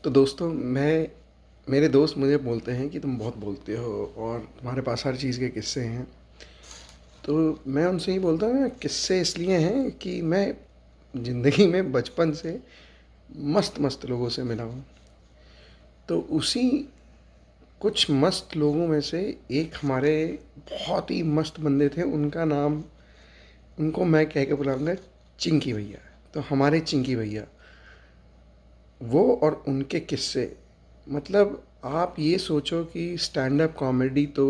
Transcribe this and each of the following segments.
तो दोस्तों मेरे दोस्त मुझे बोलते हैं कि तुम बहुत बोलते हो और तुम्हारे पास हर चीज़ के किस्से हैं। तो मैं उनसे ही बोलता हूँ, किस्से इसलिए हैं कि मैं ज़िंदगी में बचपन से मस्त मस्त लोगों से मिला हूँ। तो उसी कुछ मस्त लोगों में से एक हमारे बहुत ही मस्त बंदे थे, उनका नाम, उनको मैं कह के बुलाऊंगा चिंकी भैया। तो हमारे चिंकी भैया, वो और उनके किस्से, मतलब आप ये सोचो कि स्टैंड अप कॉमेडी तो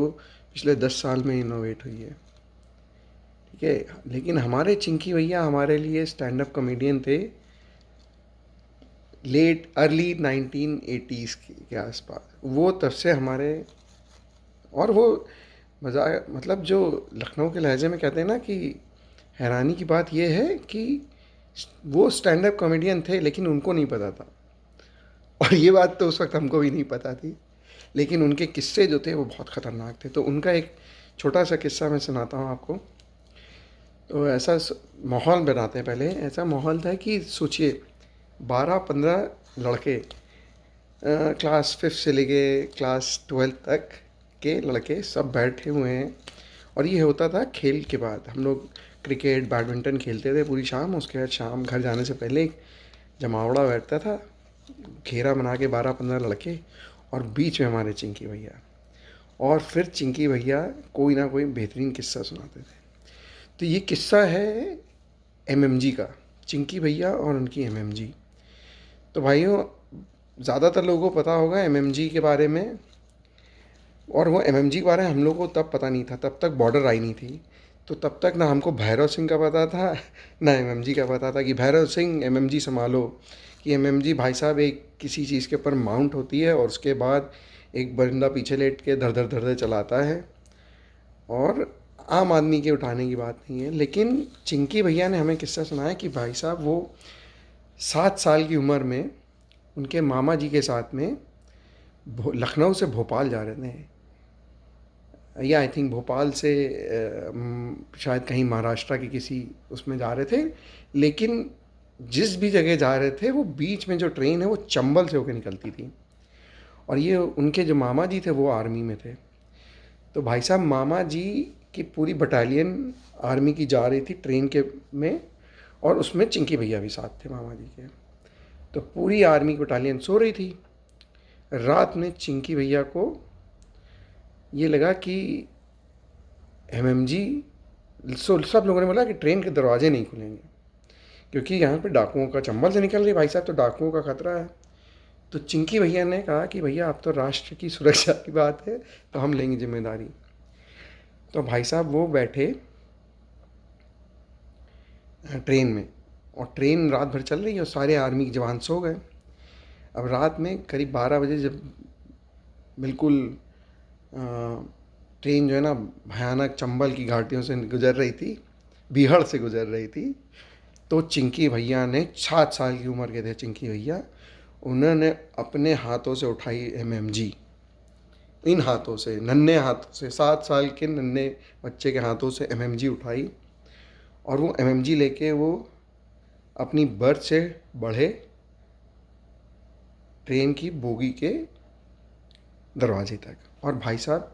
पिछले 10 साल में इनोवेट हुई है, ठीक है, लेकिन हमारे चिंकी भैया हमारे लिए स्टैंड अप कॉमेडियन थे लेट अर्ली 1980s के आसपास। वो तब से हमारे, और वो मज़ा, मतलब जो लखनऊ के लहजे में कहते हैं ना कि हैरानी की बात यह है कि वो स्टैंड अप कॉमेडियन थे लेकिन उनको नहीं पता था। और ये बात तो उस वक्त हमको भी नहीं पता थी, लेकिन उनके किस्से जो थे वो बहुत ख़तरनाक थे। तो उनका एक छोटा सा किस्सा मैं सुनाता हूँ आपको। तो ऐसा माहौल बनाते हैं, पहले ऐसा माहौल था कि सोचिए 12-15 लड़के, क्लास 5 से लेके क्लास 12 तक के लड़के सब बैठे हुए हैं। और ये होता था खेल के बाद, हम लोग क्रिकेट बैडमिंटन खेलते थे पूरी शाम। उसके बाद शाम घर जाने से पहले एक जमावड़ा बैठता था, घेरा बना के 12-15 लड़के, और बीच में हमारे चिंकी भैया। और फिर चिंकी भैया कोई ना कोई बेहतरीन किस्सा सुनाते थे। तो ये किस्सा है एमएमजी का, चिंकी भैया और उनकी एमएमजी। तो भाइयों, ज़्यादातर लोगों को पता होगा एमएमजी के बारे में, और वो एमएमजी के बारे में हम लोगों को तब पता नहीं था, तब तक बॉर्डर आई नहीं थी। तो तब तक ना हमको भैरव सिंह का पता था ना एमएमजी का पता था कि भैरव सिंह एमएमजी संभालो, कि एमएमजी भाई साहब एक किसी चीज़ के ऊपर माउंट होती है और उसके बाद एक बंदा पीछे लेट के धर धर धर धर चलाता है, और आम आदमी के उठाने की बात नहीं है। लेकिन चिंकी भैया ने हमें किस्सा सुनाया कि भाई साहब वो 7 साल की उम्र में उनके मामा जी के साथ में लखनऊ से भोपाल जा रहे थे, या आई थिंक भोपाल से शायद कहीं महाराष्ट्र के किसी उसमें जा रहे थे। लेकिन जिस भी जगह जा रहे थे वो बीच में जो ट्रेन है वो चंबल से होकर निकलती थी, और ये उनके जो मामा जी थे वो आर्मी में थे। तो भाई साहब मामा जी की पूरी बटालियन आर्मी की जा रही थी ट्रेन के में, और उसमें चिंकी भैया भी साथ थे मामा जी के। तो पूरी आर्मी की बटालियन सो रही थी। रात में चिंकी भैया को ये लगा कि एमएमजी, सब लोगों ने बोला कि ट्रेन के दरवाजे नहीं खुलेंगे क्योंकि यहाँ पे डाकुओं का, चंबल से निकल रही भाई साहब, तो डाकुओं का खतरा है। तो चिंकी भैया ने कहा कि भैया अब तो राष्ट्र की सुरक्षा की बात है, तो हम लेंगे जिम्मेदारी। तो भाई साहब वो बैठे ट्रेन में, और ट्रेन रात भर चल रही है और सारे आर्मी के जवान सो गए। अब रात में करीब 12 बजे जब बिल्कुल ट्रेन जो है ना भयानक चंबल की घाटियों से गुजर रही थी, बीहड़ से गुजर रही थी, तो चिंकी भैया ने, 7 साल की उम्र के थे चिंकी भैया, उन्होंने अपने हाथों से उठाई एमएमजी। इन हाथों से, नन्हे हाथों से, 7 साल के नन्हे बच्चे के हाथों से एमएमजी उठाई, और वो एमएमजी लेके वो अपनी बर्थ से बढ़े ट्रेन की बोगी के दरवाजे तक। और भाई साहब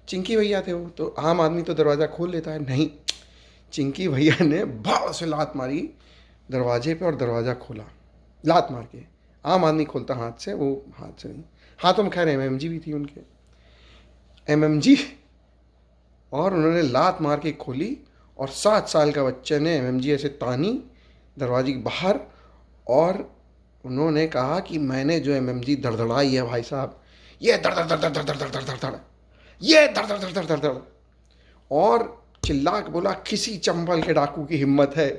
चिंकी भैया थे, वो तो आम आदमी तो दरवाज़ा खोल लेता है, नहीं, चिंकी भैया ने भाव से लात मारी दरवाजे पे और दरवाज़ा खोला, लात मार के। आम आदमी खोलता हाथ से, वो हाथ से नहीं, हाथों में खैर एमएमजी भी थी उनके, एमएमजी, और उन्होंने लात मार के खोली, और 7 साल का बच्चे ने एमएमजी ऐसे तानी दरवाजे के बाहर, और उन्होंने कहा कि मैंने जो एमएमजी धड़धड़ाई है भाई साहब, ये धड़ धड़ धड़ धड़ धड़ धड़ धड़ धड़ धड़, ये धड़ धड़ धड़ धड़ धड़ धड़, और चिल्ला के बोला किसी चंबल के डाकू की हिम्मत है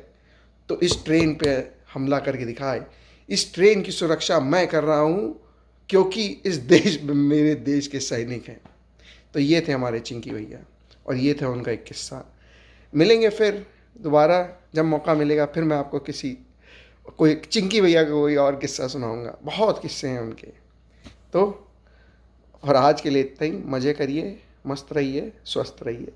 तो इस ट्रेन पे हमला करके दिखाए। इस ट्रेन की सुरक्षा मैं कर रहा हूँ क्योंकि इस देश में मेरे देश के सैनिक हैं। तो ये थे हमारे चिंकी भैया, और ये था उनका एक किस्सा। मिलेंगे फिर दोबारा, जब मौका मिलेगा फिर मैं आपको किसी, कोई चिंकी भैया का कोई और किस्सा सुनाऊंगा, बहुत किस्से हैं उनके। तो और आज के लिए इतना ही, मज़े करिए, मस्त रहिए, स्वस्थ रहिए।